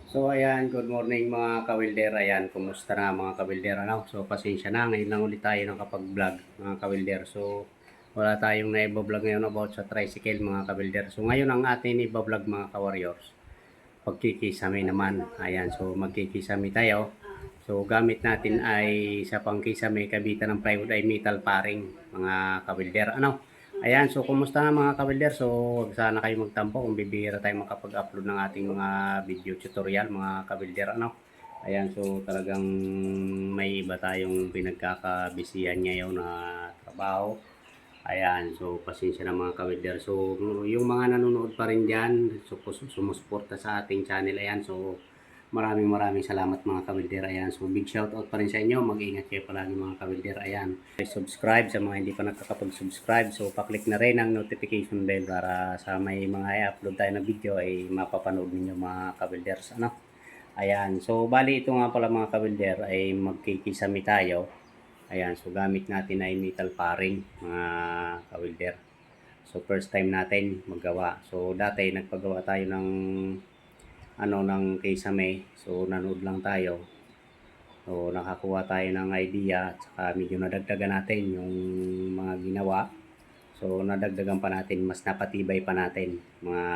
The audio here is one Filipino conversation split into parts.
So ayan, good morning mga kawilder. Ayan, kumusta na mga kawilder? Ano? So pasensya na, ngayon lang ulit tayo nakapag-vlog mga kawilder. So wala tayong na-vlog ngayon about sa tricycle mga kawilder. So ngayon ang atin i-vlog mga ka-warriors. Pagkikisame naman. Ayan, so magkikisame tayo. So gamit natin ay sa pangkisame kabitan ng plywood ay metal paring mga kawilder. Ano? Ayan, so kumusta na mga ka-welder? So, huwag sana kayo magtampo kung bibihira tayo makapag-upload ng ating mga video tutorial mga ka-welder. Ano? Ayan, so talagang may iba tayong pinagkakabisihan ngayon na trabaho. Ayan, so pasensya na mga ka-welder. So, yung mga nanonood pa rin dyan, so, sumusuporta sa ating channel. Ayan, so maraming salamat mga kawilder. Ayan, so big shout out pa rin sa inyo. Mag-ingat kayo palagi mga kawilder. Ayan, subscribe sa mga hindi pa nakakapag-subscribe. So pa-click na rin ang notification bell para sa may mga i-upload tayo na video ay mapapanood ninyo mga kawilders. Ano? Ayan, so bali ito nga pala mga kawilder ay magkikisami tayo. Ayan, so gamit natin ay metal paring mga kawilder. So first time natin maggawa. So dati nagpagawa tayo ng ng kisame. So nanood lang tayo. So nakakuha tayo ng idea at saka medyo nadagdagan natin yung mga ginawa. So nadagdagan pa natin, mas napatibay pa natin mga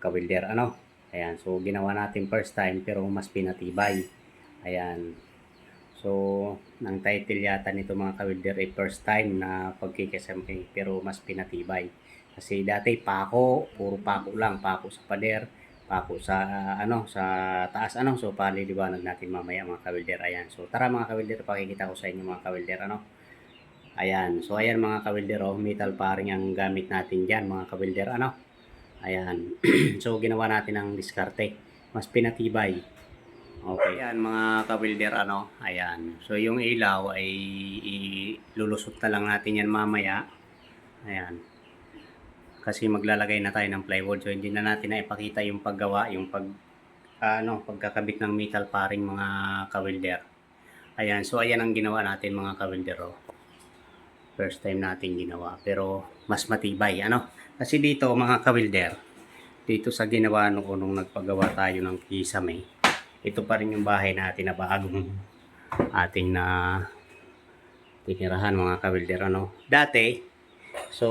kawilder. Ano? Ayan, so ginawa natin first time pero mas pinatibay. Ayan. So, ang title yata nito mga kawilder ay first time na pagkikisame pero mas pinatibay. Kasi dati pako, puro pako lang, pako sa pader, pako sa sa taas So paliliwanag natin mamaya mga kawilder. Ayan. So tara mga kawilder, pakikita ko sa inyo mga kawilder Ayan. So ayan mga kawilder, metal paring ang gamit natin diyan mga kawilder Ayan. So ginawa natin ang diskarte. Mas pinatibay. Okay, yan mga ka-welder ayan. So yung ilaw ay ilulusot na lang natin yan mamaya. Ayan. Kasi maglalagay na tayo ng plywood. So hindi na natin na ipakita yung paggawa, yung pagkakabit ng metal paring mga ka-welder. Ayan, so ayan ang ginawa natin mga ka-welder First time natin ginawa, pero mas matibay Kasi dito mga ka-welder, dito sa ginawa nung nagpagawa tayo ng kisame, ito pa rin yung bahay natin na bagong ating na tinirahan mga kawilder Dati, so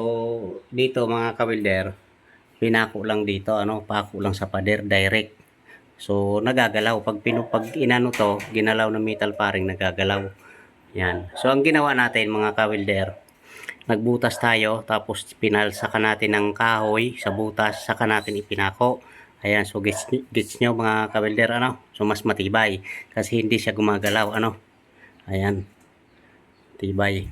dito mga kawilder, pinako lang dito pako lang sa pader direct. So nagagalaw pag inano to, ginalaw ng metal paring nagagalaw. Yan. So ang ginawa natin mga kawilder, nagbutas tayo tapos pinalsakan natin ng kahoy sa butas, saka natin ipinako. Ayan, so gets nyo mga kawilder So mas matibay kasi hindi siya gumagalaw Ayan. Tibay.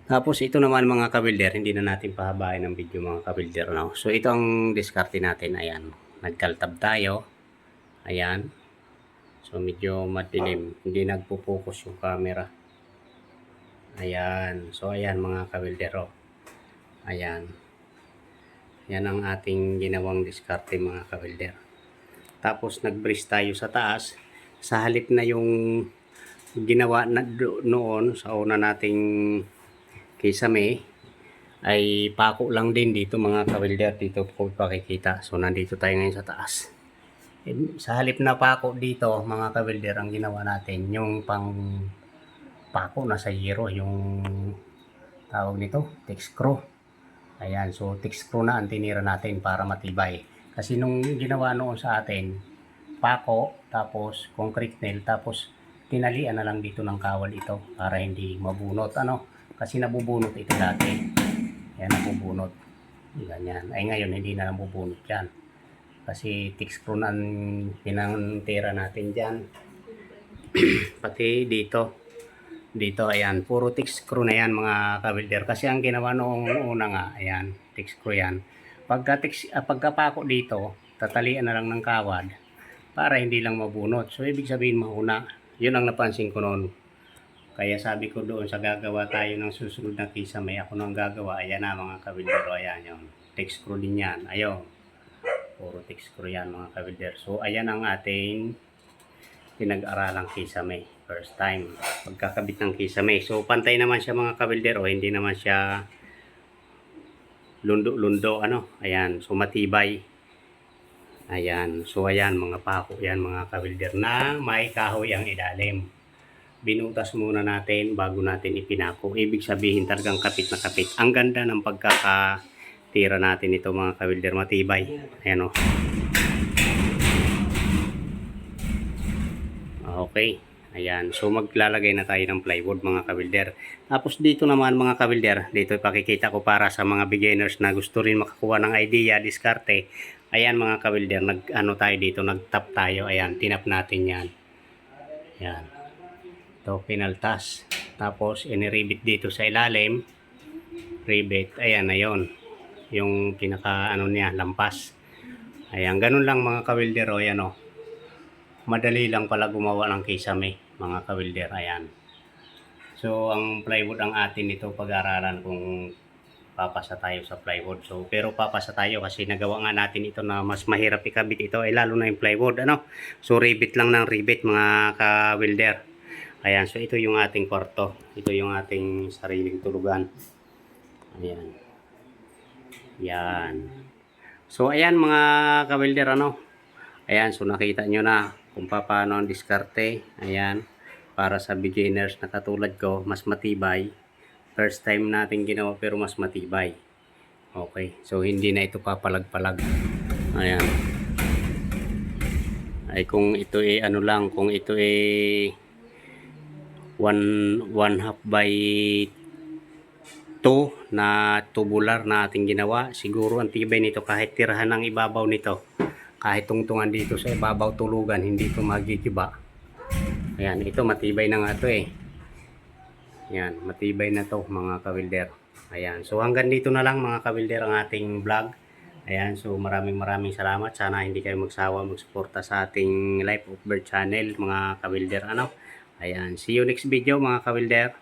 Tapos ito naman mga kawilder, hindi na natin pahabain ng video mga kawilder So ito ang diskarte natin. Ayan. Nagkaltab tayo. Ayan. So medyo madilim, hindi nagpo-focus yung camera. Ayan. So ayan mga kawilder Ayan. Yan ang ating ginawang diskarte mga kawilder. Tapos nag-brace tayo sa taas. Sa halip na yung ginawa na noon sa una nating kisame, ay pako lang din dito mga kawilder. Dito po pakikita. So nandito tayo ngayon sa taas. Sa halip na pako dito mga kawilder, ang ginawa natin yung pang pako na sa zero, yung tawag nito, thick screw. Ayan, so thick screw na ang tinira natin para matibay. Kasi nung ginawa noon sa atin, pako, tapos concrete nail, tapos tinalian na lang dito ng kawal ito para hindi mabunot. Kasi nabubunot ito dati. Ayan, nabubunot. Ganyan. Ay ngayon, hindi na nabubunot yan. Kasi thick screw na ang pinantira natin dyan. Pati dito. Dito, ayan, puro thick screw na yan mga kawilder. Kasi ang ginawa noong una nga, ayan, thick screw yan. Pagkapako dito, tatalian na lang ng kawad para hindi lang mabunot. So, ibig sabihin mahuna. Yun ang napansin ko noon. Kaya sabi ko doon sa gagawa tayo ng susunod na kisame, ako nang gagawa. Ayan na mga kawilder, ayan yun. Thick screw din yan. Ayun. Puro thick screw yan mga kawilder. So, ayan ang ating pinag-aralang kisame. First time pagkakabit ng kisame. So pantay naman siya mga kawilder hindi naman siya lundo-lundo Ayan, so matibay. Ayan. So ayan mga pako yan mga kawilder na may kahoy ang ilalim. Binutas muna natin bago natin ipinako. Ibig sabihin talagang kapit na kapit. Ang ganda ng pagkakatira natin ito mga kawilder, matibay. Ayan o. Okay. Ayan. So maglalagay na tayo ng plywood mga kawilder. Tapos dito naman mga kawilder, dito ipakikita ko para sa mga beginners na gusto rin makakuha ng idea, diskarte. Ayan mga kawilder, tayo dito, nag-tap tayo. Ayan, tinap natin yan. Ayan. Ito, pinaltas. Tapos, iniribit dito sa ilalim. Rivet. Ayan na yun. Yung pinaka, niya, lampas. Ayan, ganun lang mga kawilder. O, ayan o. Madali lang pala gumawa ng kisame, mga kawilder. Ayan. So, ang plywood ang atin ito pag-aralan kung papasa tayo sa plywood. So, pero papasa tayo kasi nagawa nga natin ito na mas mahirap ikabit ito. Lalo na yung plywood. So, rivet lang ng rivet, mga kawilder. Ayan, so ito yung ating kwarto. Ito yung ating sariling tulugan. Ayan. Yan. So, ayan mga kawilder, Ayan, so nakita nyo na kung paano ang diskarte. Ayan, para sa beginners na katulad ko, mas matibay. First time natin ginawa pero mas matibay. Okay, so hindi na ito papalag-palag. Ayan. Ay kung ito kung ito 1/2 by 2 na tubular na ating ginawa, siguro ang tibay nito kahit tirahan ng ibabaw nito, kahit tungtungan dito sa ibabaw tulugan, hindi ito magigiba. Ayan, ito matibay na nga ito Ayan, matibay na to mga kawilder. Ayan, so hanggang dito na lang mga kawilder ang ating vlog. Ayan, so maraming salamat. Sana hindi kayo magsawa magsuporta sa ating Life of Bird channel mga kawilder. Ayan, see you next video mga kawilder.